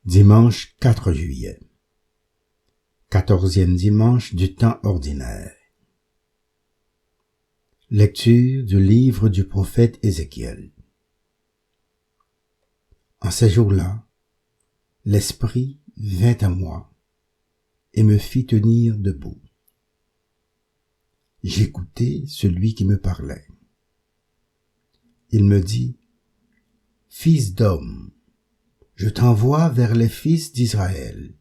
Dimanche 4 juillet. 14e dimanche du temps ordinaire. Lecture du livre du prophète Ézéchiel. En ces jours-là, l'Esprit vint à moi et me fit tenir debout. J'écoutai celui qui me parlait. Il me dit, « Fils d'homme, je t'envoie vers les fils d'Israël,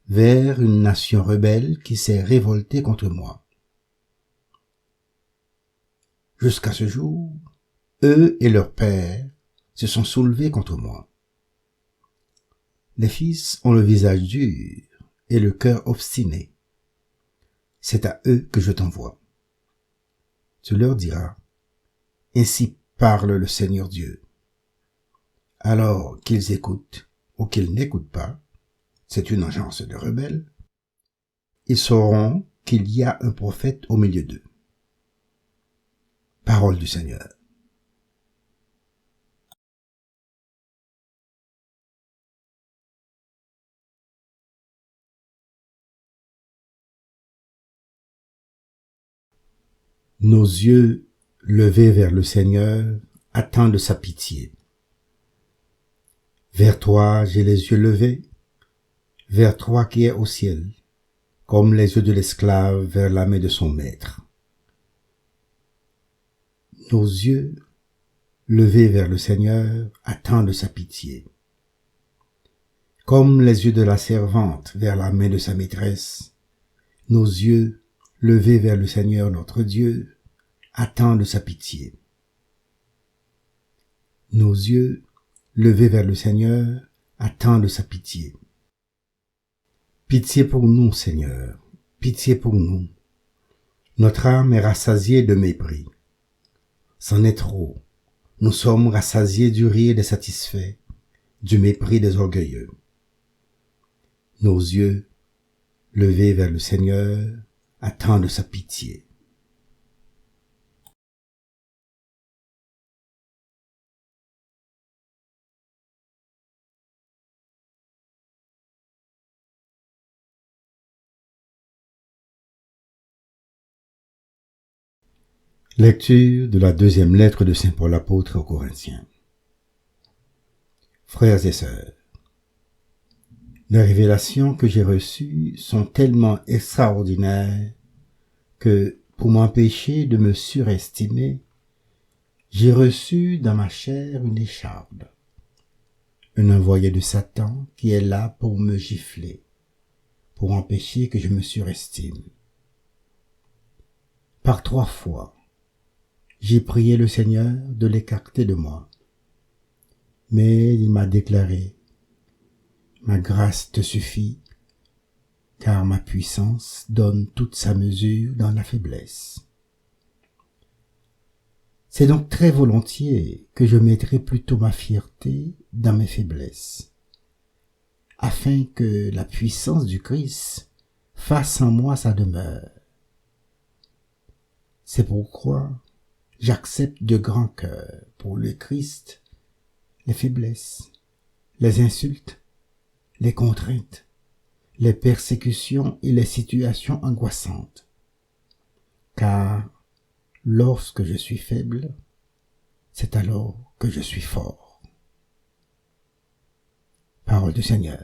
vers une nation rebelle qui s'est révoltée contre moi. Jusqu'à ce jour, eux et leurs pères se sont soulevés contre moi. Les fils ont le visage dur et le cœur obstiné. C'est à eux que je t'envoie. Tu leur diras, ainsi parle le Seigneur Dieu. Alors qu'ils écoutent ou qu'ils n'écoutent pas, c'est une agence de rebelles, ils sauront qu'il y a un prophète au milieu d'eux. Parole du Seigneur. Nos yeux levés vers le Seigneur attendent sa pitié. Vers toi j'ai les yeux levés, vers toi qui es au ciel, comme les yeux de l'esclave vers la main de son maître. Nos yeux levés vers le Seigneur attendent sa pitié. Comme les yeux de la servante vers la main de sa maîtresse, nos yeux levés vers le Seigneur notre Dieu attendent sa pitié. Nos yeux levés vers le Seigneur attendent sa pitié. Pitié pour nous, Seigneur, pitié pour nous. Notre âme est rassasiée de mépris. C'en est trop. Nous sommes rassasiés du rire des satisfaits, du mépris des orgueilleux. Nos yeux, levés vers le Seigneur, attendent sa pitié. Lecture de la deuxième lettre de Saint Paul apôtre aux Corinthiens. Frères et sœurs, les révélations que j'ai reçues sont tellement extraordinaires que, pour m'empêcher de me surestimer, j'ai reçu dans ma chair une écharde, un envoyé de Satan qui est là pour me gifler, pour empêcher que je me surestime. Par 3 fois, j'ai prié le Seigneur de l'écarter de moi, mais il m'a déclaré, « Ma grâce te suffit, car ma puissance donne toute sa mesure dans la faiblesse. » C'est donc très volontiers que je mettrai plutôt ma fierté dans mes faiblesses, afin que la puissance du Christ fasse en moi sa demeure. C'est pourquoi j'accepte de grand cœur pour le Christ les faiblesses, les insultes, les contraintes, les persécutions et les situations angoissantes. Car lorsque je suis faible, c'est alors que je suis fort. Parole du Seigneur.